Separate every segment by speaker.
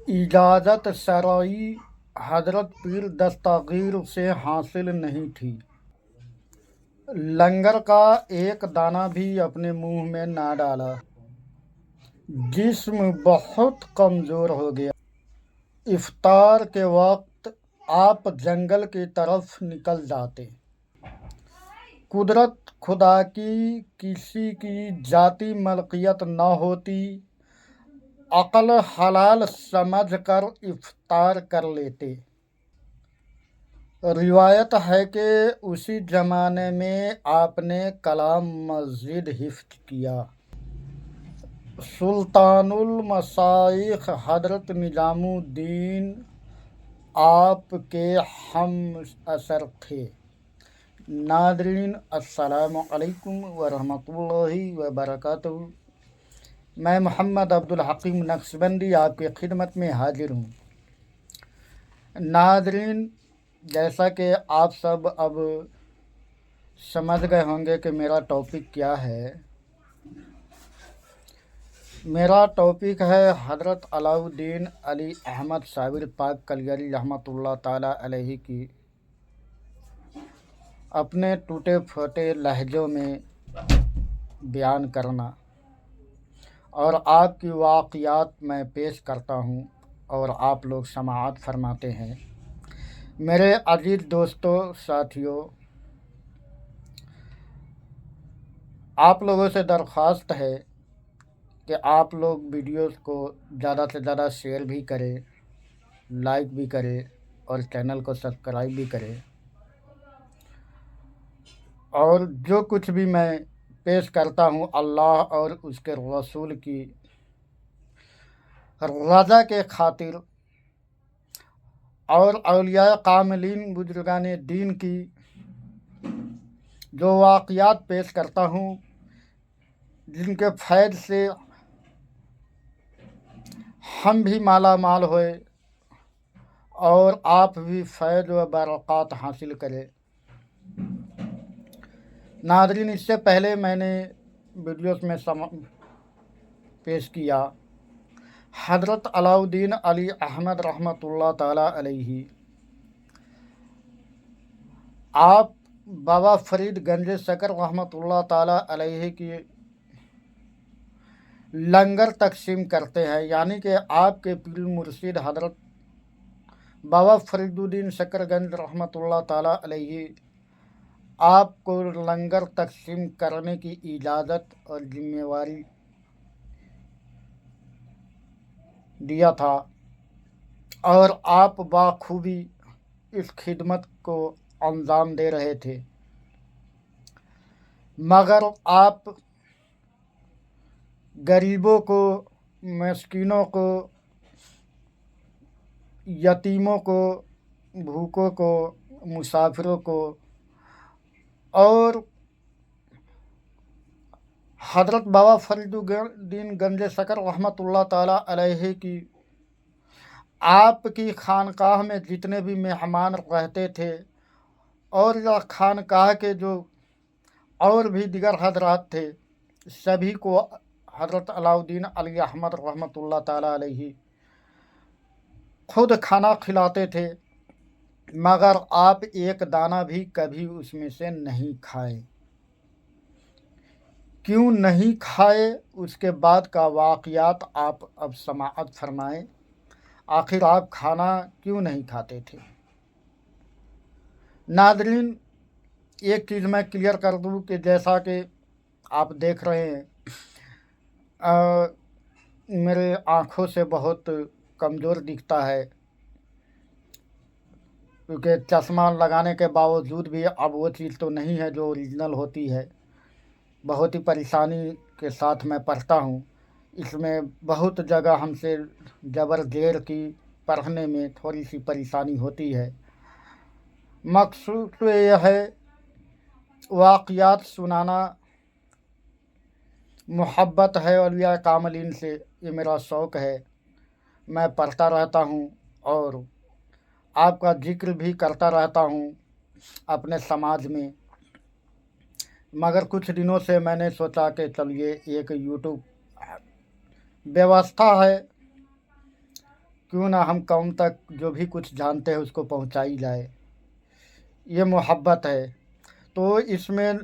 Speaker 1: اجازت شرعی حضرت پیر دستگیر سے حاصل نہیں تھی۔ لنگر کا ایک دانہ بھی اپنے منہ میں نہ ڈالا۔ جسم بہت کمزور ہو گیا۔ افطار کے وقت آپ جنگل کی طرف نکل جاتے۔ قدرت خدا کی کسی کی ذاتی ملکیت نہ ہوتی، عقل حلال سمجھ کر افطار کر لیتے۔ روایت ہے کہ اسی زمانے میں آپ نے کلام مسجد حفظ کیا۔ سلطان المشائخ حضرت نظام الدین آپ کے ہم عصر تھے۔ ناظرین السلام علیکم ورحمۃ اللہ وبرکاتہ۔ میں محمد عبدالحکیم نقشبندی آپ کی خدمت میں حاضر ہوں۔ ناظرین، جیسا کہ آپ سب اب سمجھ گئے ہوں گے کہ میرا ٹاپک کیا ہے۔ میرا ٹاپک ہے حضرت علاء الدین علی احمد صابر پاک کلیری رحمۃ اللہ تعالیٰ علیہ کی اپنے ٹوٹے پھوٹے لہجوں میں بیان کرنا، اور آپ کی واقعات میں پیش کرتا ہوں اور آپ لوگ سماعت فرماتے ہیں۔ میرے عزیز دوستوں، ساتھیوں، آپ لوگوں سے درخواست ہے کہ آپ لوگ ویڈیوز کو زیادہ سے زیادہ شیئر بھی کریں، لائک بھی کریں اور چینل کو سبسکرائب بھی کریں، اور جو کچھ بھی میں پیش کرتا ہوں اللہ اور اس کے رسول کی رضا کے خاطر اور اولیاء کاملین بزرگان دین کی جو واقعات پیش کرتا ہوں، جن کے فیض سے ہم بھی مالا مال ہوئے اور آپ بھی فیض و برکات حاصل کرے۔ ناظرین، اس سے پہلے میں نے ویڈیوز میں پیش کیا حضرت علاء الدین علی احمد رحمۃ اللہ تعالیٰ علیہ، آپ بابا فرید گنج شکر رحمۃ اللہ تعالیٰ علیہ کی لنگر تقسیم کرتے ہیں، یعنی کہ آپ کے پیر مرشد حضرت بابا فرید الدین شکر گنج رحمۃ اللہ تعالیٰ علیہ آپ کو لنگر تقسیم کرنے کی اجازت اور ذمہ واری دیا تھا، اور آپ بخوبی اس خدمت کو انجام دے رہے تھے، مگر آپ غریبوں کو، مسکینوں کو، یتیموں کو، بھوکوں کو، مسافروں کو اور حضرت بابا فرید الدین گنج شکر رحمۃ اللہ تعالیٰ علیہ کی آپ کی خانقاہ میں جتنے بھی مہمان رہتے تھے، اور یا خانقاہ کے جو اور بھی دیگر حضرات تھے، سبھی کو حضرت علاء الدین علی احمد رحمۃ اللہ تعالیٰ علیہ خود کھانا کھلاتے تھے، مگر آپ ایک دانہ بھی کبھی اس میں سے نہیں کھائے۔ کیوں نہیں کھائے، اس کے بعد کا واقعات آپ اب سماعت فرمائیں۔ آخر آپ کھانا کیوں نہیں کھاتے تھے؟ ناظرین، ایک چیز میں کلیئر کر دوں کہ جیسا کہ آپ دیکھ رہے ہیں، میرے آنکھوں سے بہت کمزور دکھتا ہے، کیونکہ چشمہ لگانے کے باوجود بھی اب وہ چیز تو نہیں ہے جو اوریجنل ہوتی ہے۔ بہت ہی پریشانی کے ساتھ میں پڑھتا ہوں، اس میں بہت جگہ ہم سے زبر زیر کی پڑھنے میں تھوڑی سی پریشانی ہوتی ہے۔ مقصود تو یہ ہے واقعات سنانا، محبت ہے اولیاء کاملین سے، یہ میرا شوق ہے، میں پڑھتا رہتا ہوں اور آپ کا ذکر بھی کرتا رہتا ہوں اپنے سماج میں۔ مگر کچھ دنوں سے میں نے سوچا کہ چلیے ایک یوٹیوب ویوستھا ہے क्यों ना हम कौम तक जो भी कुछ जानते हैं उसको पहुंचाई जाए। ये मोहब्बत है। तो इसमें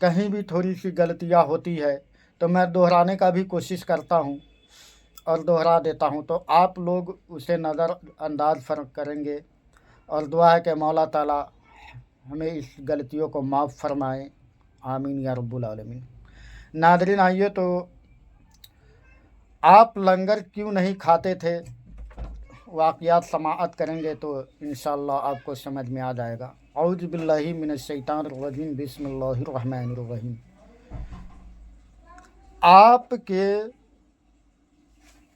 Speaker 1: कहीं भी थोड़ी सी गलतियां होती है तो मैं दोहराने का भी कोशिश करता हूँ और दोहरा देता हूँ, तो आप लोग उसे नज़रअंदाज फ़र्क करेंगे। और दुआ है कि मौला ताला हमें इस गलतियों को माफ़ फरमाएँ। आमीन या रब्बुल आलमीन। नादरीन, आइए तो आप लंगर क्यों नहीं खाते थे, वाक़यात समाअत करेंगे तो इंशाअल्लाह आपको समझ में आ जाएगा। औज़ु बिल्लाहि मिनश्शैतानिर्रजीम, बिस्मिल्लाहिर्रहमानिर्रहीम। आपके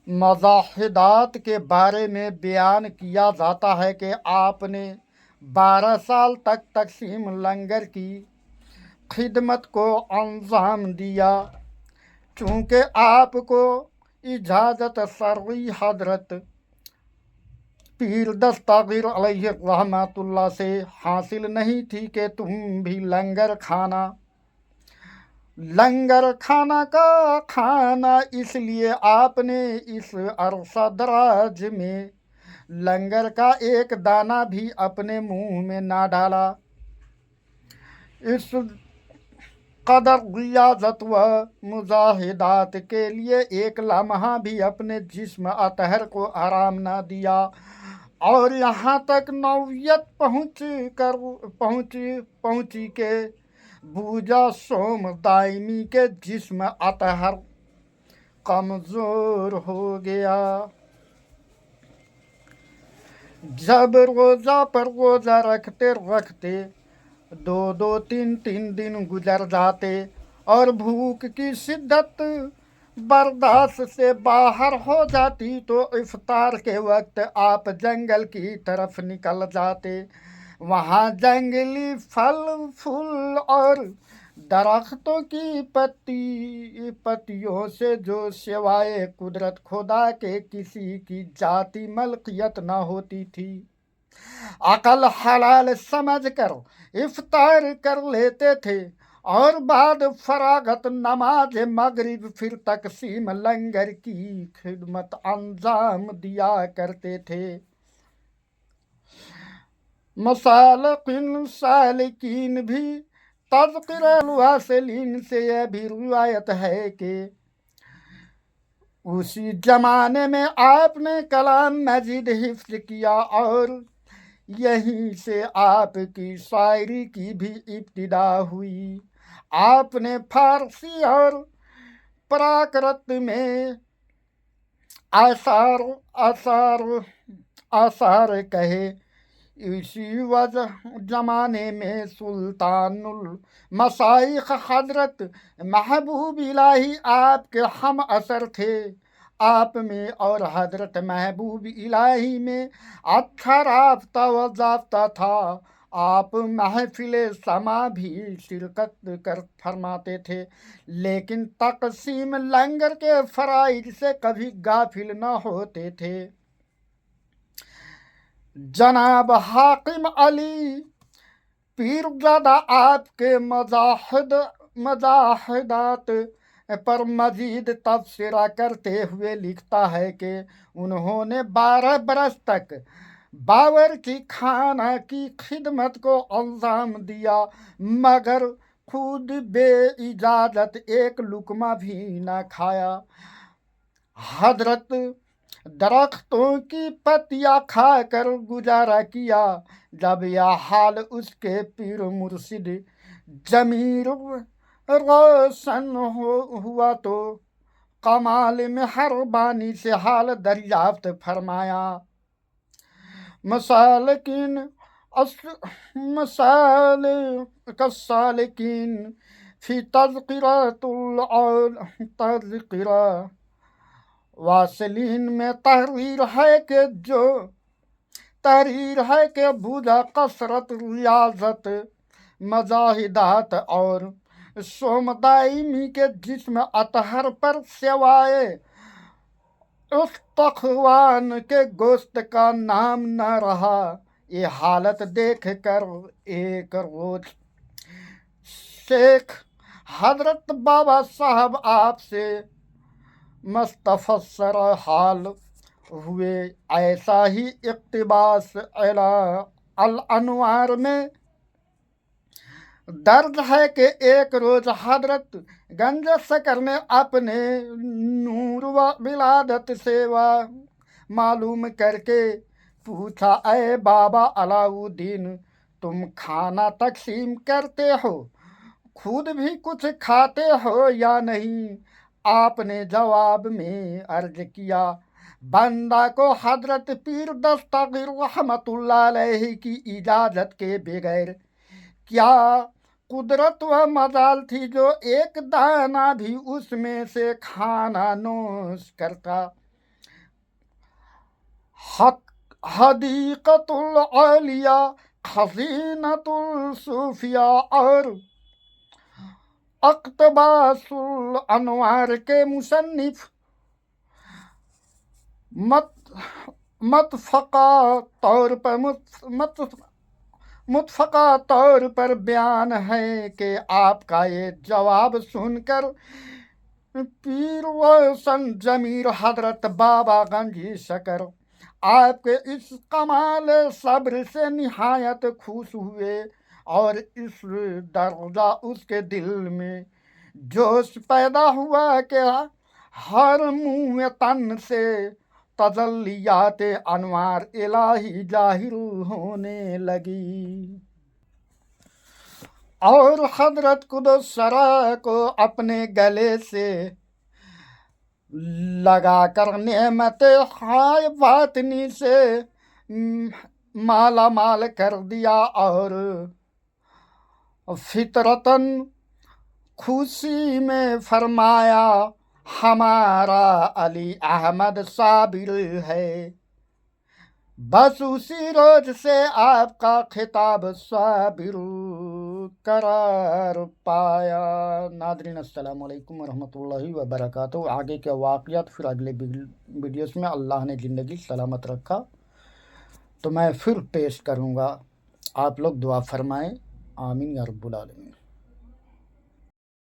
Speaker 1: मज़ाहिदात के बारे में बयान किया जाता है कि आपने 12 साल तक तकसीम लंगर की खिदमत को अंजाम दिया। चूँकि आपको इजाज़त शरई हज़रत पीर दस्तगीर अलैहि रहमतुल्लाह से हासिल नहीं थी कि तुम भी लंगर खाना का खाना, इसलिए आपने इस अरसा दराज में लंगर का एक दाना भी अपने मुंह में ना डाला। इस कदर रियाजत व मुजाहिदात के लिए एक लम्हा भी अपने जिस्म अतहर को आराम ना दिया। और यहाँ तक नौयत पहुँची के बूझा सोम दायमी के जिस्म अतहर कमज़ोर हो गया। जब रोज़ा पर रोज़ा रखते रखते 2-2, 3-3 दिन गुजर जाते और भूख की शिद्दत बर्दाश्त से बाहर हो जाती तो इफ्तार के वक्त आप जंगल की तरफ निकल जाते। वहाँ जंगली फल फूल और दरख्तों की पत्तियों से जो सिवाय कुदरत खुदा के किसी की जाती मलकियत न होती थी, अकल हलाल समझकर इफ्तार कर लेते थे और बाद फरागत नमाज मगरिब फिर तकसीम लंगर की खिदमत अंजाम दिया करते थे। मसालकिन सालिकीन भी तज़किरा वासिलीन से यह भी रिवायत है कि उसी जमाने में आपने कलाम मजीद हिफ्ज किया और यहीं से आपकी शायरी की भी इब्तिदा हुई। आपने फारसी और प्राकृत में आसार आसार आसार कहे। इसी वजह जमाने में सुल्तानुल मशाइख हजरत महबूब इलाही आपके हम असर थे। आप में और हजरत महबूब इलाही में अच्छा राब्ता व ज़ाब्ता था। आप महफिल समा भी शिरकत कर फरमाते थे, लेकिन तकसीम लंगर के फ़राइज़ से कभी गाफिल न होते थे। जनाब हाकिम अली पीरज़ादा आपके मजाहिदात पर मजीद तबसरा करते हुए लिखता है कि उन्होंने 12 बरस तक बावर्ची खाना की खिदमत को अंजाम दिया, मगर खुद बे इजाज़त एक लुकमा भी न खाया। हजरत दरख्तों की पत्तियां खाकर गुजारा किया। जब यह हाल उसके पीर मुर्शिद जमीर रोशन हुआ तो कमाल मेहरबानी से हाल दरियाफ्त फरमाया। मसालकिन फी तज़किरा वासिलीन में तहरीर है कि बूझा कसरत रियाजत मजाहिदात और सोमदाइमी के जिस्म अतहर पर सिवाय उस तखवान के गोश्त का नाम न रहा। ये हालत देख कर एक रोज शेख हजरत बाबा साहब आपसे मस्तफसर हाल हुए। ऐसा ही इक़्तिबास अला अल अनवार में दर्ज है कि एक रोज हजरत गंज शकर ने अपने नूर व विलादत से मालूम करके पूछा, अय बाबा अलाउद्दीन, तुम खाना तकसीम करते हो, खुद भी कुछ खाते हो या नहीं? आपने जवाब में अर्ज किया, बंदा को हजरत पीर दस्तगीर रहमतुल्लाह अलैहि की इजाजत के बगैर क्या कुदरत व मजाल थी जो एक दाना भी उसमें से खाना नोश करता। हदीक़तुल औलिया, खज़ीनतुल सूफिया और अक़्तबासुल अनवार के मुसन्निफ मुतफ़क़ा तौर पर बयान है कि आपका ये जवाब सुनकर पीर व संत जमीर हजरत बाबा गंजी शकर आपके इस कमाल सब्र से निहायत खुश हुए और इस दर्जा उसके दिल में जोश पैदा हुआ कि हर मुँह तन से तजल्लियात अनवार इलाही जाहिर होने लगी और हजरत कुदस सरा को अपने गले से लगाकर नेमत हाय बातनी से माला माल कर दिया और फितरतन खुशी में फरमाया, हमारा अली अहमद साबिर है। बस उसी रोज से आपका खिताब साबिर करार पाया। नादरीन, अस्सलाम वालेकुम वरहमतुल्लाहि वबरकातुहू। आगे के वाक़ियात फिर अगले वीडियोस में अल्लाह ने ज़िंदगी सलामत रखा तो मैं फिर पेश करूँगा। आप लोग दुआ फरमाएँ। आमीन या रब्बुल आलमीन।